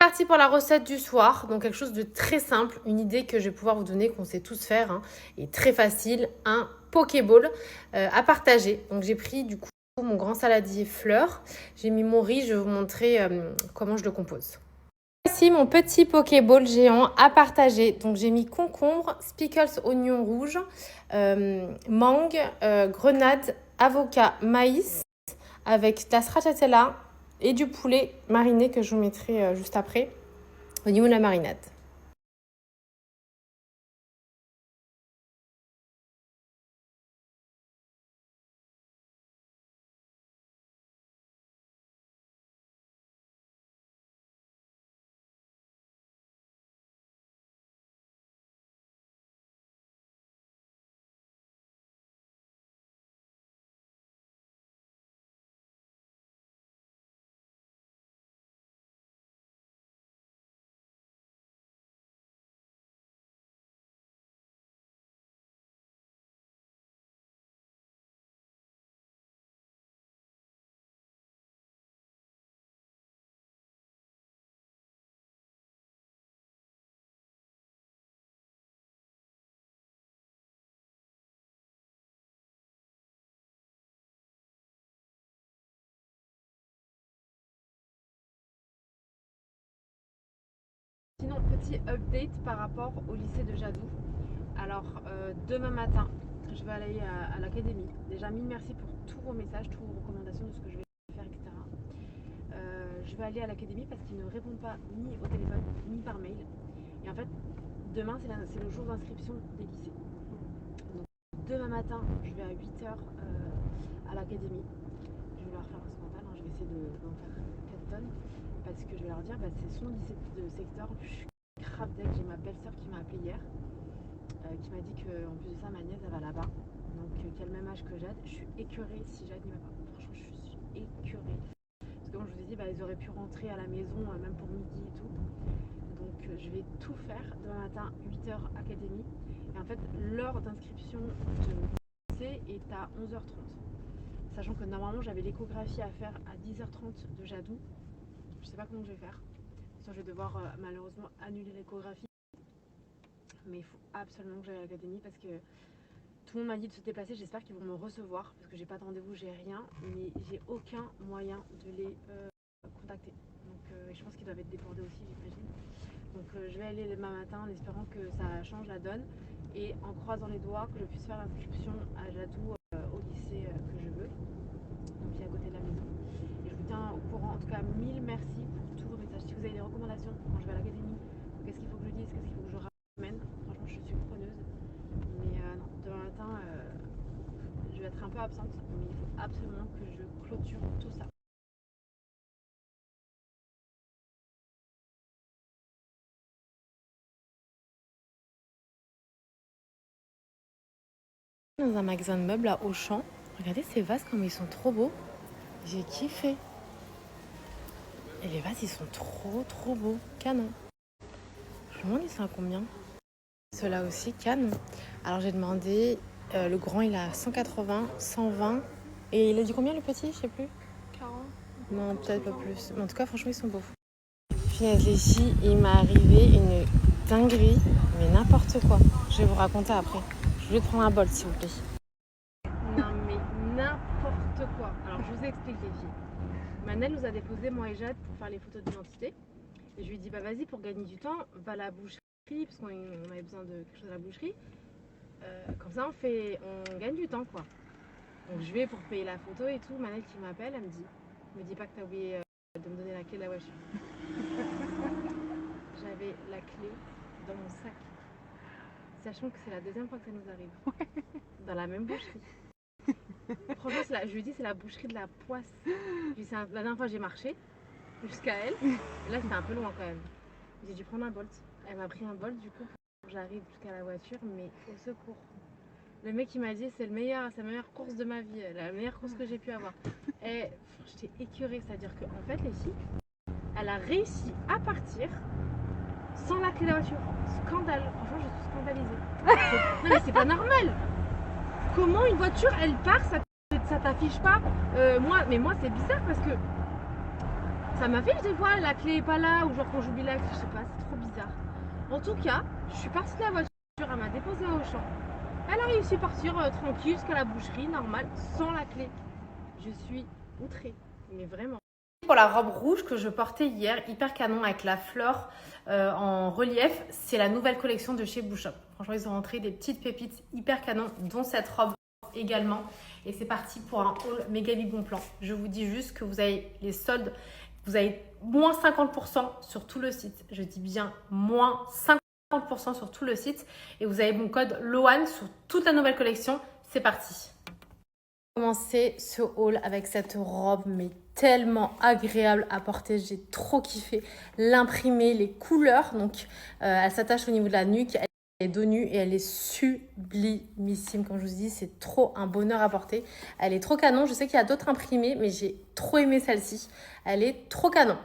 Parti pour la recette du soir, donc quelque chose de très simple, une idée que je vais pouvoir vous donner, qu'on sait tous faire, hein, et très facile, un Pokéball à partager. Donc j'ai pris du coup mon grand saladier fleur, j'ai mis mon riz, je vais vous montrer comment je le compose. Voici mon petit Pokéball géant à partager. Donc j'ai mis concombre, spickles, oignon rouge, mangue, grenade, avocat, maïs, avec de la stracciatella et du poulet mariné que je vous mettrai juste après au niveau de la marinade. Sinon, petit update par rapport au lycée de Jadou. Alors, demain matin, je vais aller à l'académie. Déjà, mille merci pour tous vos messages, toutes vos recommandations de ce que je vais faire, etc. Je vais aller à l'académie parce qu'ils ne répondent pas ni au téléphone ni par mail. Et en fait, demain, c'est le jour d'inscription des lycées. Donc, demain matin, je vais à 8h à l'académie. Je vais leur faire un scandale, hein. Je vais essayer d'en faire 4 tonnes. Parce que je vais leur dire, c'est son lycée de secteur. Je suis grave deg, j'ai ma belle-sœur qui m'a appelé hier, qui m'a dit qu'en plus de ça, ma nièce elle va là-bas. Donc qui a le même âge que Jade. Je suis écœurée si Jade n'y va pas. Franchement, je suis écœurée. Parce que comme je vous ai dit, ils auraient pu rentrer à la maison, même pour midi et tout. Donc je vais tout faire demain matin, 8h académie. Et en fait, l'heure d'inscription de lycée est à 11h30. Sachant que normalement, j'avais l'échographie à faire à 10h30 de Jadou. Je sais pas comment je vais faire. Je vais devoir malheureusement annuler l'échographie. Mais il faut absolument que j'aille à l'académie parce que tout le monde m'a dit de se déplacer. J'espère qu'ils vont me recevoir parce que j'ai pas de rendez-vous, j'ai rien. Mais j'ai aucun moyen de les contacter. Donc je pense qu'ils doivent être débordés aussi, j'imagine. Donc je vais aller demain matin en espérant que ça change la donne et en croisant les doigts que je puisse faire l'inscription à Jadou au lycée que je veux. Donc qui est à côté de la maison. Et je vous tiens au courant. En tout cas, mille merci pour tous vos messages. Si vous avez des recommandations quand je vais à l'académie, qu'est-ce qu'il faut que je dise, qu'est-ce qu'il faut que je ramène, franchement, je suis preneuse. Mais non, demain matin, je vais être un peu absente, mais il faut absolument que je clôture tout ça. Dans un magasin de meubles à Auchan, regardez ces vases comme ils sont trop beaux. J'ai kiffé. Et les vases ils sont trop beaux, canon. Je me demande ils sont à combien. Ceux-là aussi, canon. Alors j'ai demandé, le grand il a 180, 120. Et il a dit combien le petit, je sais plus. 40. Non, peut-être pas plus. Mais en tout cas, franchement, ils sont beaux. Finesse les filles, il m'est arrivé une dinguerie, mais n'importe quoi. Je vais vous raconter après. Je voulais prendre un bol, s'il vous plaît. Non, mais n'importe quoi. Alors, je vous explique, les filles. Manel nous a déposé, moi et Jade, pour faire les photos d'identité. Et je lui ai dit, vas-y, pour gagner du temps, va à la boucherie, parce qu'on avait besoin de quelque chose à la boucherie. Comme ça, on gagne du temps, quoi. Donc, je vais pour payer la photo et tout. Manel qui m'appelle, elle me dit pas que t'as oublié de me donner la clé de la voiture. J'avais la clé dans mon sac. Sachant que c'est la deuxième fois que ça nous arrive. Dans la même boucherie. Franchement, je lui dis, c'est la boucherie de la Poisse. La dernière fois, j'ai marché jusqu'à elle. Et là, c'était un peu loin quand même. J'ai dû prendre un Bolt. Elle m'a pris un Bolt, du coup, j'arrive jusqu'à la voiture, mais au secours. Le mec, il m'a dit, c'est la meilleure course de ma vie, la meilleure course que j'ai pu avoir. Et j'étais écœurée, c'est-à-dire qu'en fait, les filles, elle a réussi à partir sans la clé de la voiture. Scandale. Franchement, je suis scandalisée. Non, mais c'est pas normal. Comment une voiture, elle part, ça t'affiche pas moi c'est bizarre parce que Ça m'affiche des fois la clé est pas là ou genre quand j'oublie la clé, je sais pas, c'est trop bizarre. En tout cas, je suis partie de la voiture, elle m'a déposé au champ. Elle a réussi à partir tranquille jusqu'à la boucherie, normale, sans la clé. Je suis outrée, mais vraiment. Pour la robe rouge que je portais hier, hyper canon avec la fleur en relief, c'est la nouvelle collection de chez Boushop. Franchement, ils ont rentré des petites pépites hyper canon, dont cette robe également. Et c'est parti pour un haul méga bon plan. Je vous dis juste que vous avez les soldes, vous avez moins 50% sur tout le site. Je dis bien moins 50% sur tout le site. Et vous avez mon code LOAN sur toute la nouvelle collection. C'est parti. Commencer ce haul avec cette robe mais tellement agréable à porter, j'ai trop kiffé l'imprimé, les couleurs, donc elle s'attache au niveau de la nuque, elle est dos nu et elle est sublimissime, comme je vous dis, c'est trop un bonheur à porter, elle est trop canon. Je sais qu'il y a d'autres imprimés mais j'ai trop aimé celle-ci, elle est trop canon.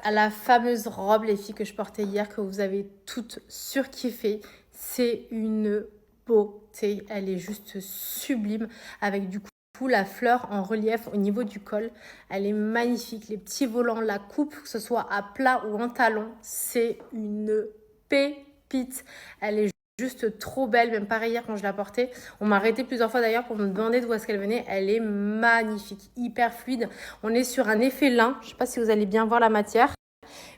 À la fameuse robe, les filles, que je portais hier, que vous avez toutes surkiffé. C'est une beauté. Elle est juste sublime avec du coup la fleur en relief au niveau du col. Elle est magnifique. Les petits volants, la coupe, que ce soit à plat ou en talon, c'est une pépite. Elle est juste trop belle, même pareil hier quand je la portais. On m'a arrêté plusieurs fois d'ailleurs pour me demander d'où est-ce qu'elle venait. Elle est magnifique, hyper fluide. On est sur un effet lin. Je ne sais pas si vous allez bien voir la matière,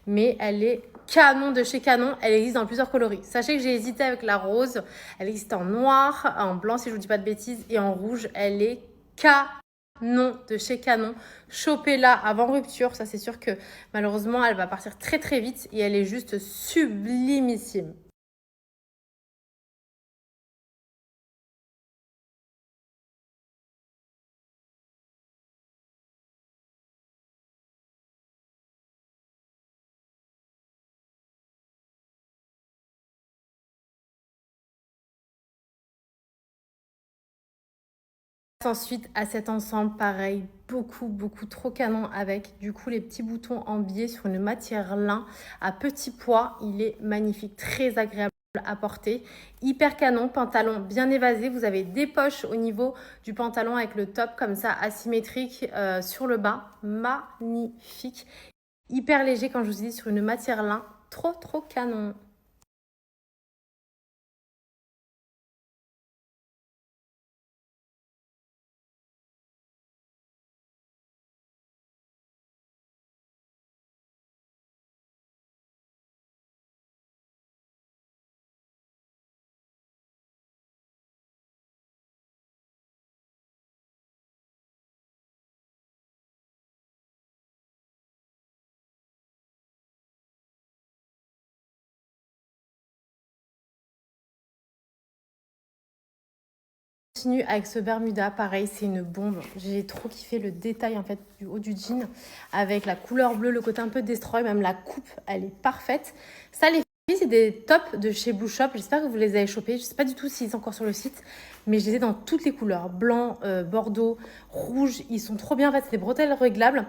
mais elle est canon de chez Canon. Elle existe dans plusieurs coloris. Sachez que j'ai hésité avec la rose. Elle existe en noir, en blanc si je ne vous dis pas de bêtises, et en rouge. Elle est canon de chez Canon. Chopez-la avant rupture. Ça, c'est sûr que malheureusement, elle va partir très très vite et elle est juste sublimissime. Ensuite, à cet ensemble, pareil, beaucoup trop canon avec du coup les petits boutons en biais sur une matière lin à petit pois. Il est magnifique, très agréable à porter, hyper canon, pantalon bien évasé. Vous avez des poches au niveau du pantalon avec le top comme ça asymétrique sur le bas, magnifique, hyper léger quand je vous dis sur une matière lin, trop canon. Continue avec ce Bermuda, pareil, c'est une bombe. J'ai trop kiffé le détail en fait du haut du jean avec la couleur bleue, le côté un peu destroy, même la coupe, elle est parfaite. Ça, les filles, c'est des tops de chez Blue Shop. J'espère que vous les avez chopés. Je sais pas du tout s'ils sont encore sur le site, mais je les ai dans toutes les couleurs, blanc, bordeaux, rouge. Ils sont trop bien. En fait, c'est des bretelles réglables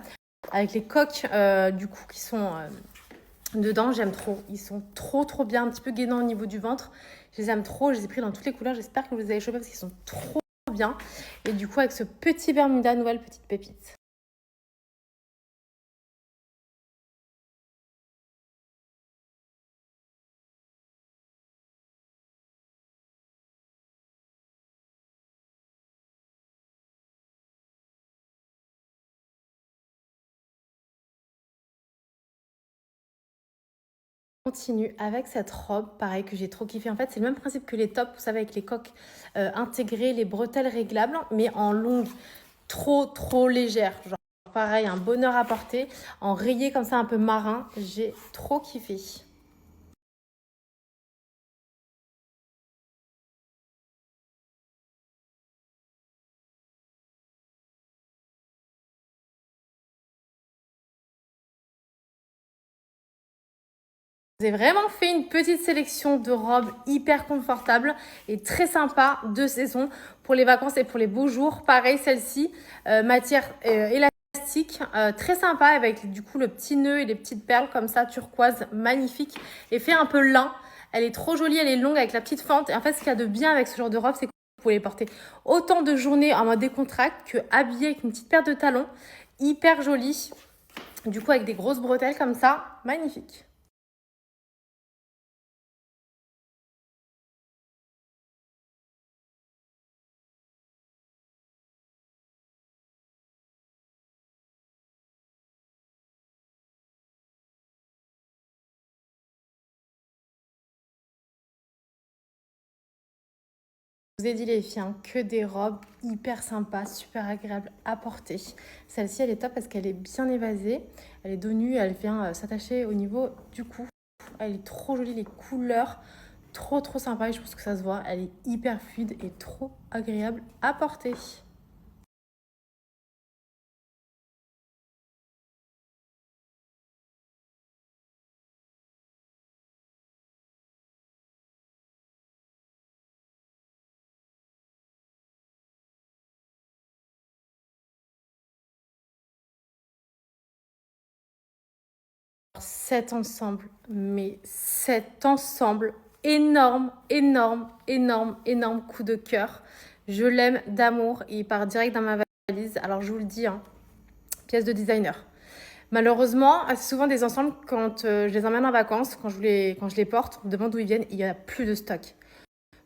avec les coques du coup qui sont dedans. J'aime trop. Ils sont trop bien, un petit peu gainants au niveau du ventre. Je les aime trop. Je les ai pris dans toutes les couleurs. J'espère que vous les avez chopés parce qu'ils sont trop bien. Et du coup, avec ce petit Bermuda, nouvelle petite pépite. Continue avec cette robe, pareil, que j'ai trop kiffé. En fait, c'est le même principe que les tops, vous savez, avec les coques intégrées, les bretelles réglables, mais en longue, trop légère. Genre, pareil, un bonheur à porter, en rayé comme ça, un peu marin. J'ai trop kiffé. J'ai vraiment fait une petite sélection de robes hyper confortables et très sympa de saison pour les vacances et pour les beaux jours. Pareil, celle-ci, matière élastique, très sympa avec du coup le petit nœud et les petites perles comme ça, turquoise, magnifique. Effet un peu lin. Elle est trop jolie, elle est longue avec la petite fente. Et en fait, ce qu'il y a de bien avec ce genre de robe, c'est que vous pouvez les porter autant de journées en mode décontracte que habillée avec une petite paire de talons. Hyper jolie. Du coup, avec des grosses bretelles comme ça, magnifique. Je vous ai dit les filles, hein, que des robes hyper sympas, super agréables à porter. Celle-ci, elle est top parce qu'elle est bien évasée. Elle est dos nu, elle vient s'attacher au niveau du cou. Elle est trop jolie, les couleurs, trop sympa et je pense que ça se voit. Elle est hyper fluide et trop agréable à porter. 7 ensembles, mais 7 ensembles, énorme coup de cœur. Je l'aime d'amour et il part direct dans ma valise. Alors je vous le dis, hein, pièce de designer. Malheureusement, assez souvent des ensembles, quand je les emmène en vacances, quand je les porte, on me demande d'où ils viennent, il n'y a plus de stock.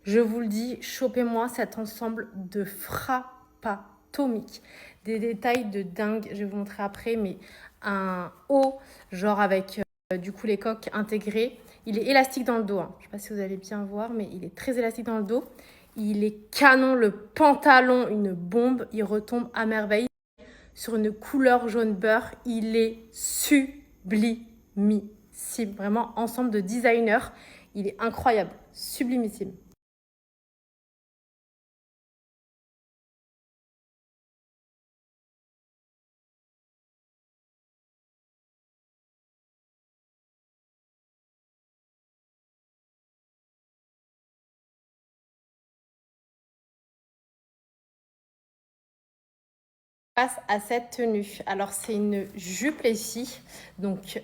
Je vous le dis, chopez-moi cet ensemble de frappatomique. Des détails de dingue, je vais vous montrer après, mais un haut, genre avec du coup les coques intégrées. Il est élastique dans le dos, hein. Je ne sais pas si vous allez bien voir, mais il est très élastique dans le dos. Il est canon, le pantalon, une bombe, il retombe à merveille sur une couleur jaune beurre. Il est sublimissime. Vraiment, ensemble de designers. Il est incroyable, sublimissime. Face à cette tenue. Alors, c'est une jupe les filles, donc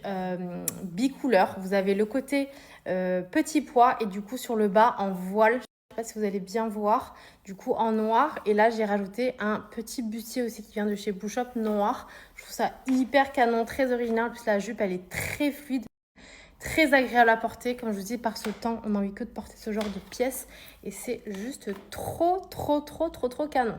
bicouleur. Vous avez le côté petit pois et du coup sur le bas en voile. Je ne sais pas si vous allez bien voir, du coup en noir. Et là, j'ai rajouté un petit bustier aussi qui vient de chez Bouchop noir. Je trouve ça hyper canon, très original. En plus, la jupe, elle est très fluide, très agréable à porter. Comme je vous dis, par ce temps, on n'a envie que de porter ce genre de pièces. Et c'est juste trop canon.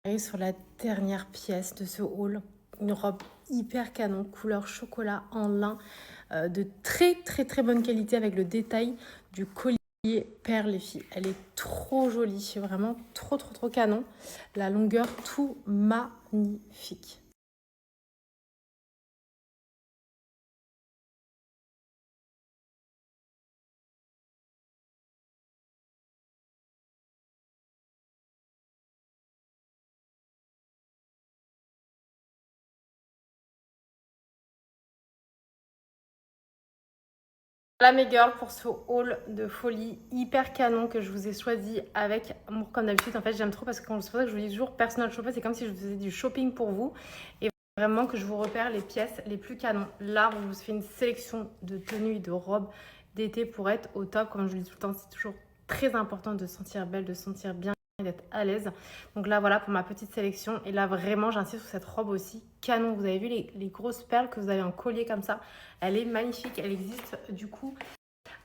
Et sur la dernière pièce de ce haul, une robe hyper canon, couleur chocolat en lin, de très bonne qualité avec le détail du collier perle les filles. Elle est trop jolie, vraiment trop canon. La longueur, tout magnifique. Voilà mes girls pour ce haul de folie hyper canon que je vous ai choisi avec amour comme d'habitude. En fait, j'aime trop parce que c'est pour ça que je vous dis toujours personal shopper, c'est comme si je faisais du shopping pour vous et vraiment que je vous repère les pièces les plus canons. Là, on vous fait une sélection de tenues et de robes d'été pour être au top. Comme je vous dis tout le temps, c'est toujours très important de se sentir belle, de se sentir bien et d'être à l'aise. Donc là, voilà pour ma petite sélection. Et là, vraiment, j'insiste sur cette robe aussi canon. Vous avez vu les grosses perles que vous avez en collier comme ça. Elle est magnifique. Elle existe du coup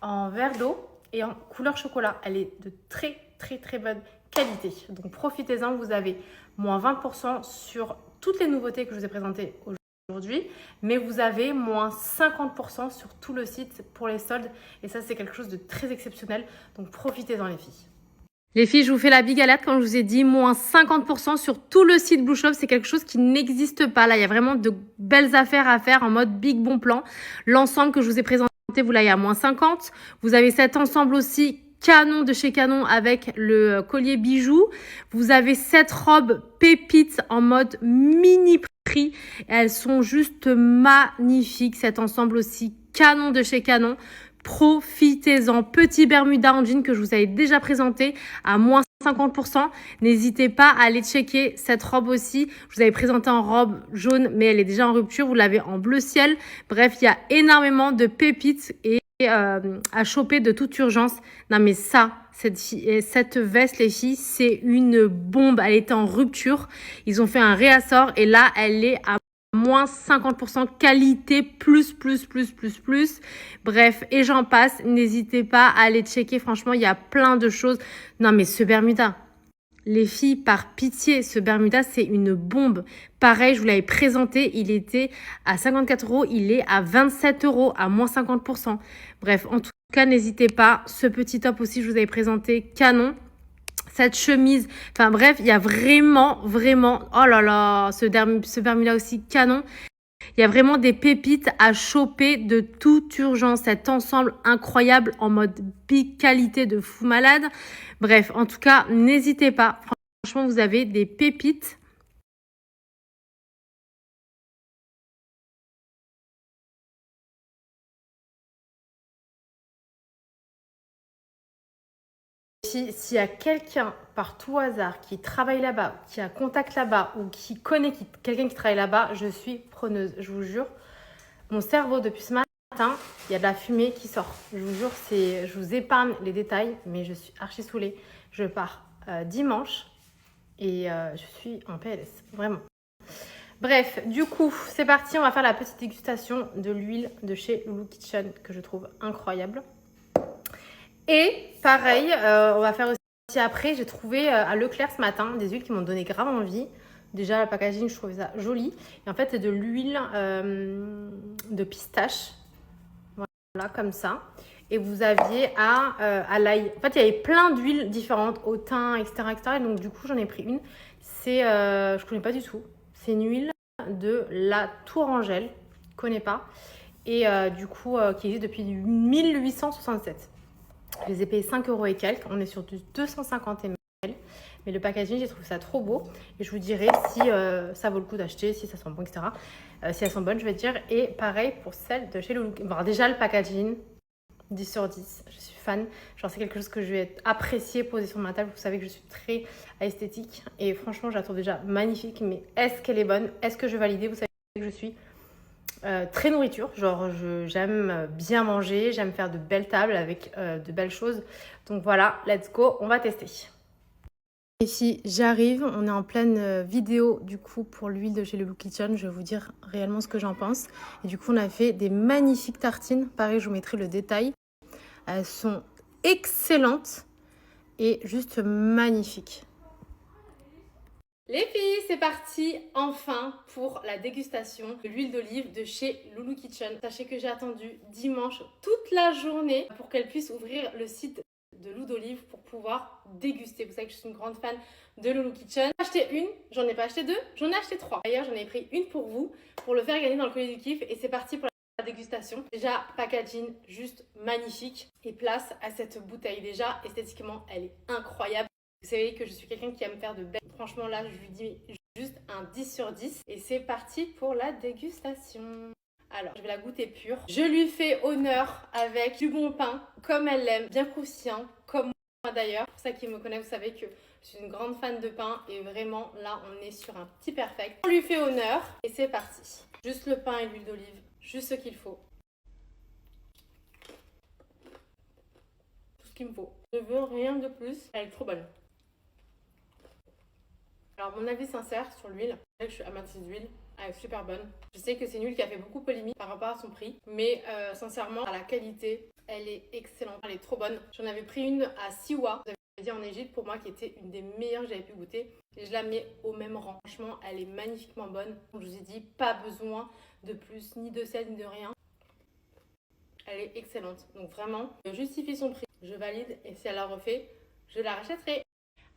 en verre d'eau et en couleur chocolat. Elle est de très bonne qualité. Donc profitez-en, vous avez moins 20% sur toutes les nouveautés que je vous ai présentées aujourd'hui. aujourd'hui, mais vous avez moins 50% sur tout le site pour les soldes et ça c'est quelque chose de très exceptionnel, donc profitez-en les filles. Les filles, je vous fais la big alerte, comme je vous ai dit, moins 50% sur tout le site Blue Shop, c'est quelque chose qui n'existe pas. Là, il y a vraiment de belles affaires à faire en mode big bon plan. L'ensemble que je vous ai présenté, vous l'avez à moins 50. Vous avez cet ensemble aussi Canon de chez Canon avec le collier bijou. Vous avez cette robe pépite en mode mini prix. Elles sont juste magnifiques. Cet ensemble aussi Canon de chez Canon. Profitez-en. Petit Bermuda en jean que je vous avais déjà présenté à moins 50%. N'hésitez pas à aller checker cette robe aussi. Je vous avais présenté en robe jaune, mais elle est déjà en rupture. Vous l'avez en bleu ciel. Bref, il y a énormément de pépites et à choper de toute urgence. Non mais ça, cette veste les filles, c'est une bombe. Elle était en rupture. Ils ont fait un réassort et là, elle est à moins 50% qualité plus. Bref, et j'en passe. N'hésitez pas à aller checker. Franchement, il y a plein de choses. Non mais ce Bermuda, les filles, par pitié, ce Bermuda, c'est une bombe. Pareil, je vous l'avais présenté, il était à 54 €, il est à 27 €, à moins 50%. Bref, en tout cas, n'hésitez pas. Ce petit top aussi, je vous avais présenté, canon. Cette chemise, enfin bref, il y a vraiment, oh là là, ce Bermuda aussi, canon. Il y a vraiment des pépites à choper de toute urgence. Cet ensemble incroyable en mode big qualité de fou malade. Bref, en tout cas, n'hésitez pas. Franchement, vous avez des pépites. S'il y a quelqu'un par tout hasard qui travaille là-bas, qui a contact là-bas ou qui connaît quelqu'un qui travaille là-bas, je suis preneuse. Je vous jure, mon cerveau depuis ce matin, il y a de la fumée qui sort. Je vous jure, je vous épargne les détails, mais je suis archi saoulée. Je pars dimanche et je suis en PLS, vraiment. Bref, du coup, c'est parti. On va faire la petite dégustation de l'huile de chez Loulou Kitchen que je trouve incroyable. Et pareil, on va faire aussi après. J'ai trouvé à Leclerc ce matin des huiles qui m'ont donné grave envie. Déjà, le packaging, je trouvais ça joli. Et en fait, c'est de l'huile de pistache. Voilà, comme ça. Et vous aviez à l'ail. En fait, il y avait plein d'huiles différentes, au thym, etc., etc. Et donc, du coup, j'en ai pris une. C'est, je ne connais pas du tout. C'est une huile de la Tourangelle. Je ne connais pas. Et du coup, qui existe depuis 1867. Je les ai payés 5 € et quelques. On est sur du 250 ml. Mais le packaging, j'ai trouvé ça trop beau. Et je vous dirai si ça vaut le coup d'acheter, si ça sent bon, etc. Si elles sont bonnes, je vais dire. Et pareil pour celle de chez Loulou. Bon, déjà, le packaging, 10 sur 10. Je suis fan. Genre, c'est quelque chose que je vais apprécier, poser sur ma table. Vous savez que je suis très esthétique. Et franchement, je la trouve déjà magnifique. Mais est-ce qu'elle est bonne? Est-ce que je vais valider? Vous savez que je suis très nourriture, genre j'aime bien manger, j'aime faire de belles tables avec de belles choses. Donc voilà, let's go, on va tester. Ici, j'arrive, on est en pleine vidéo du coup pour l'huile de chez Loulou Kitchen. Je vais vous dire réellement ce que j'en pense. Et du coup, on a fait des magnifiques tartines. Pareil, je vous mettrai le détail. Elles sont excellentes et juste magnifiques. Les filles, c'est parti enfin pour la dégustation de l'huile d'olive de chez Loulou Kitchen. Sachez que j'ai attendu dimanche toute la journée pour qu'elle puisse ouvrir le site de l'huile d'olive pour pouvoir déguster. Vous savez que je suis une grande fan de Loulou Kitchen. J'en ai acheté une, j'en ai pas acheté deux, j'en ai acheté trois. D'ailleurs, j'en ai pris une pour vous, pour le faire gagner dans le collier du kiff. Et c'est parti pour la dégustation. Déjà, packaging juste magnifique. Et place à cette bouteille. Déjà, esthétiquement, elle est incroyable. Vous savez que je suis quelqu'un qui aime faire de belles... Franchement, là, je lui dis juste un 10 sur 10. Et c'est parti pour la dégustation. Alors, je vais la goûter pure. Je lui fais honneur avec du bon pain, comme elle l'aime, bien croustillant, comme moi d'ailleurs. Pour ça qui me connaît, vous savez que je suis une grande fan de pain. Et vraiment, là, on est sur un petit perfect. On lui fait honneur et c'est parti. Juste le pain et l'huile d'olive, juste ce qu'il faut. Tout ce qu'il me faut. Je veux rien de plus. Elle est trop bonne. Alors, mon avis sincère sur l'huile, je suis amatrice d'huile, elle est super bonne. Je sais que c'est une huile qui a fait beaucoup polémique par rapport à son prix, mais sincèrement, à la qualité, elle est excellente, elle est trop bonne. J'en avais pris une à Siwa, vous avez dit en Égypte, pour moi, qui était une des meilleures que j'avais pu goûter. Et je la mets au même rang. Franchement, elle est magnifiquement bonne. Comme je vous ai dit, pas besoin de plus, ni de sel, ni de rien. Elle est excellente. Donc vraiment, je justifie son prix. Je valide et si elle la refait, je la rachèterai.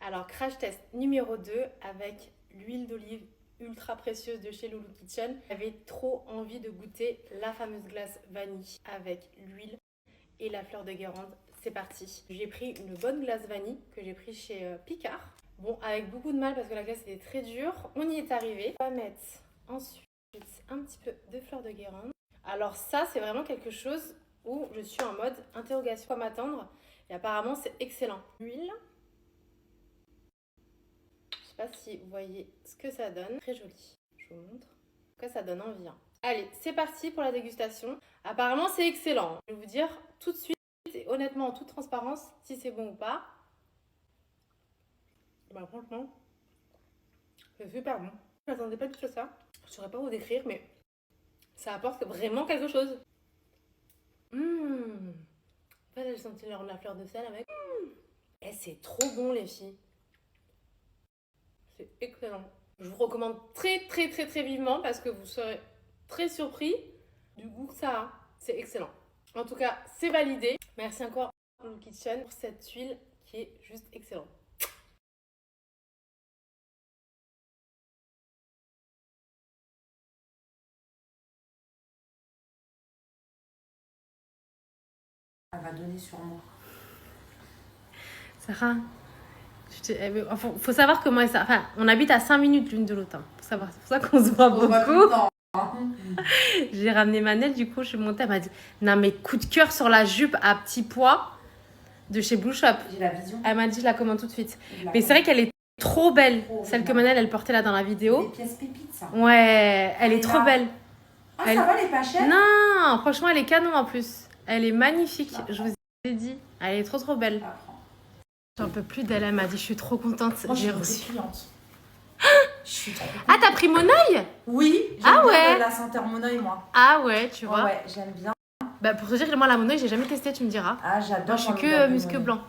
Alors, crash test numéro 2 avec l'huile d'olive ultra précieuse de chez Loulou Kitchen. J'avais trop envie de goûter la fameuse glace vanille avec l'huile et la fleur de Guérande. C'est parti. J'ai pris une bonne glace vanille que j'ai pris chez Picard. Bon, avec beaucoup de mal parce que la glace était très dure. On y est arrivé. On va mettre ensuite un petit peu de fleur de Guérande. Alors ça, c'est vraiment quelque chose où je suis en mode interrogation. Quoi m'attendre? Et apparemment, c'est excellent. L'huile. Je sais pas si vous voyez ce que ça donne. Très joli. Je vous montre. En tout cas, ça donne envie. Allez, c'est parti pour la dégustation. Apparemment, c'est excellent. Je vais vous dire tout de suite et honnêtement, en toute transparence, si c'est bon ou pas. Bah franchement, c'est super bon. Je m'attendais pas du tout à ça. Je saurais pas vous décrire, mais ça apporte vraiment quelque chose. En fait, j'ai senti la fleur de sel avec. Et c'est trop bon, les filles. C'est excellent. Je vous recommande très vivement parce que vous serez très surpris du goût que ça a. C'est excellent. En tout cas, c'est validé. Merci encore à Loulou Kitchen pour cette huile qui est juste excellente. Elle va donner sur moi. Sarah, faut savoir comment elle s'appelle. Enfin, on habite à 5 minutes l'une de l'autre. Hein. Faut savoir. C'est pour ça qu'on se voit beaucoup. J'ai ramené Manel, du coup, je suis montée. Elle m'a dit non, mais coup de cœur sur la jupe à petit pois de chez Blue Shop. J'ai la vision. Elle m'a dit je la commande tout de suite. Mais c'est vrai qu'elle est trop belle. Celle que Manel, elle portait là dans la vidéo. Des pièces pépites, ça. Ouais, elle est trop belle. Ah, ça va, elle est pas chère? Non, franchement, elle est canon en plus. Elle est magnifique. Je vous ai dit. Elle est trop belle. J'en peux plus d'elle. Elle m'a dit je suis trop contente. J'ai reçu. Je suis trop contente. Ah, t'as pris Monoeil? Oui, j'aime bien la senteur Monoeil, moi. Ah ouais, tu vois. Ouais, j'aime bien. Bah, pour te dire que moi, la Monoeil, j'ai jamais testé, tu me diras. Ah, j'adore. Moi, je suis que musc blanc.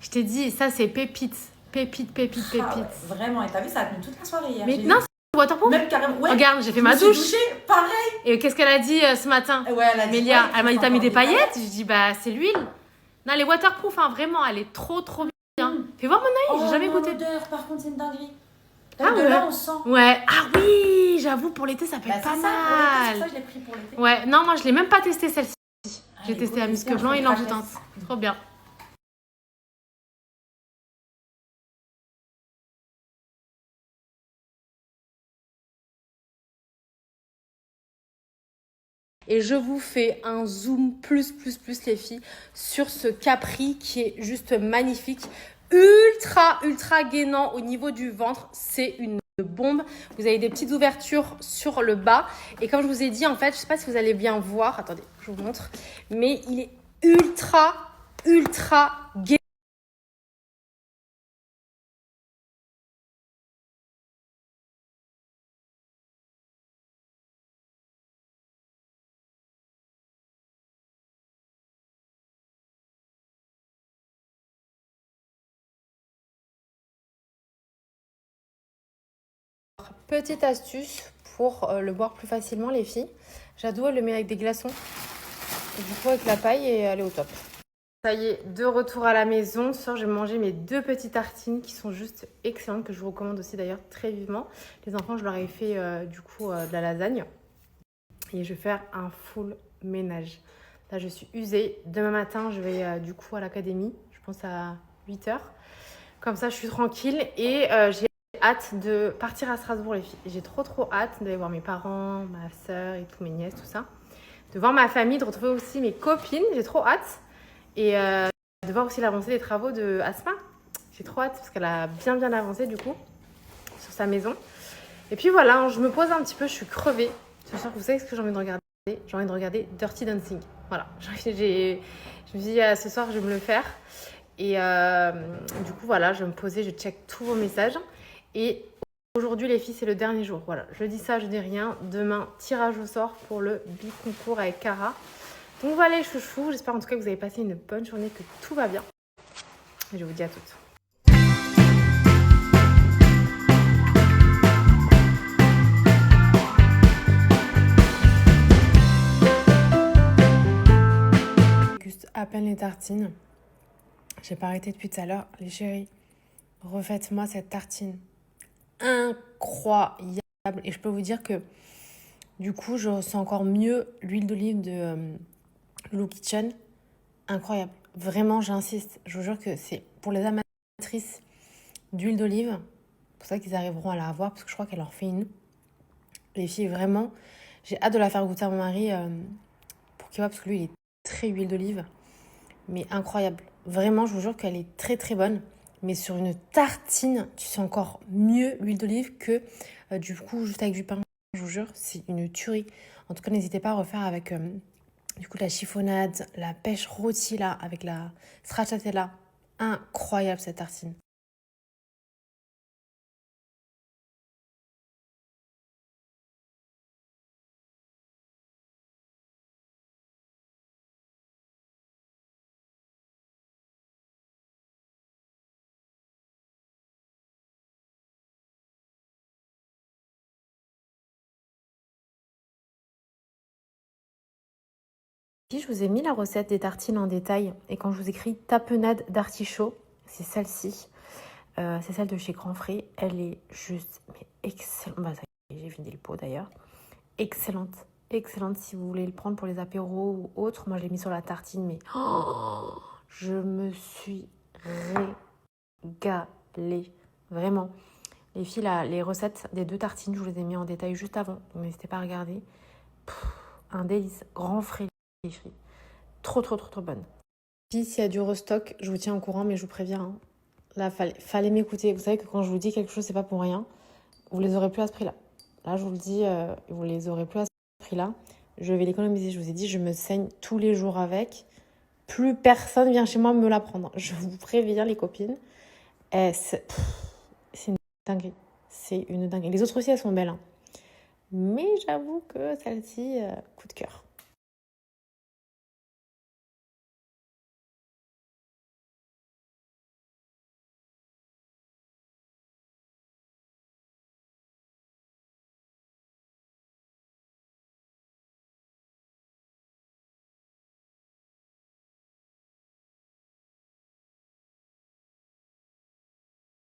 Je t'ai dit, ça, c'est pépite. Pépite. Ah ouais, vraiment, et t'as vu, ça a tenu toute la soirée hier. Mais non, c'est waterproof. Même carrément. Ouais. Regarde, j'ai fait ma douche. Douché, pareil. Et qu'est-ce qu'elle a dit ce matin? Ouais, elle a dit. Mélia, elle m'a dit, t'as mis des paillettes? Je dis, bah, c'est l'huile. Non, elle est waterproof, hein, vraiment, elle est trop bien. Fais voir Monoeil, j'ai jamais goûté. L'odeur, par contre, c'est une dinguerie. Ah de ouais. là, on sent. Ouais, ah oui, j'avoue, pour l'été, ça peut être pas mal. C'est pour ça que je l'ai pris pour l'été. Ouais, non, moi, je l'ai même pas testé celle-ci. J'ai testé la musc blanc et l'envoûtante. Trop bien. Et je vous fais un zoom plus les filles sur ce Capri qui est juste magnifique. Ultra gainant au niveau du ventre. C'est une bombe. Vous avez des petites ouvertures sur le bas. Et comme je vous ai dit, en fait, je sais pas si vous allez bien voir. Attendez, je vous montre. Mais il est ultra gainant. Petite astuce pour le boire plus facilement, les filles. Jadou, elle le met avec des glaçons. Et du coup, avec la paille, et elle est au top. Ça y est, de retour à la maison. Ce soir, je vais manger mes 2 petites tartines qui sont juste excellentes, que je vous recommande aussi d'ailleurs très vivement. Les enfants, je leur ai fait du coup de la lasagne. Et je vais faire un full ménage. Là, je suis usée. Demain matin, je vais du coup à l'académie. Je pense à 8h. Comme ça, je suis tranquille. Et j'ai hâte de partir à Strasbourg, les filles. J'ai trop hâte d'aller voir mes parents, ma soeur et tous mes nièces, tout ça. De voir ma famille, de retrouver aussi mes copines. J'ai trop hâte. Et de voir aussi l'avancée des travaux de Asma. J'ai trop hâte parce qu'elle a bien avancé du coup sur sa maison. Et puis voilà, je me pose un petit peu, je suis crevée. Ce soir, vous savez ce que j'ai envie de regarder? J'ai envie de regarder Dirty Dancing. Voilà, je me suis dit ce soir, je vais me le faire. Et du coup, voilà, je vais me poser, je check tous vos messages. Et aujourd'hui, les filles, c'est le dernier jour. Voilà, je dis ça, je dis rien. Demain, tirage au sort pour le bi-concours avec Cara. Donc voilà les chouchous, j'espère en tout cas que vous avez passé une bonne journée, que tout va bien. Et je vous dis à toutes. à peine les tartines. J'ai pas arrêté depuis tout à l'heure. Les chéris, refaites-moi cette tartine. Incroyable. Et je peux vous dire que du coup, je ressens encore mieux l'huile d'olive de Lulu Kitchen. Incroyable. Vraiment, j'insiste. Je vous jure que c'est pour les amatrices d'huile d'olive. C'est pour ça qu'ils arriveront à la avoir parce que je crois qu'elle en fait une. Les filles, vraiment, j'ai hâte de la faire goûter à mon mari pour qu'il voit parce que lui, il est très huile d'olive. Mais incroyable. Vraiment, je vous jure qu'elle est très très bonne. Mais sur une tartine, tu sens encore mieux l'huile d'olive que du coup, juste avec du pain. Je vous jure, c'est une tuerie. En tout cas, n'hésitez pas à refaire avec du coup la chiffonnade, la pêche rôtie là, avec la stracciatella. Incroyable cette tartine. Ici, je vous ai mis la recette des tartines en détail. Et quand je vous écris tapenade d'artichaut, c'est celle-ci. C'est celle de chez Grand Frais. Elle est juste mais excellente. Bah, ça y est, j'ai vidé le pot d'ailleurs. Excellente. Excellente si vous voulez le prendre pour les apéros ou autres. Moi, je l'ai mis sur la tartine, mais je me suis régalée. Vraiment. Les filles, là, les recettes des 2 tartines, je vous les ai mis en détail juste avant. Donc, n'hésitez pas à regarder. Un délice. Grand Frais, les filles. Trop, trop, trop, trop bonne. S'il y a du restock, je vous tiens au courant, mais je vous préviens. Hein. Là, fallait m'écouter. Vous savez que quand je vous dis quelque chose, c'est pas pour rien. Vous les aurez plus à ce prix-là. Là, je vous le dis, vous les aurez plus à ce prix-là. Je vais l'économiser. Je vous ai dit, je me saigne tous les jours avec. Plus personne vient chez moi me la prendre. Je vous préviens, les copines. C'est une dinguerie. C'est une dinguerie. Les autres aussi, elles sont belles. Hein. Mais j'avoue que celle-ci, coup de cœur.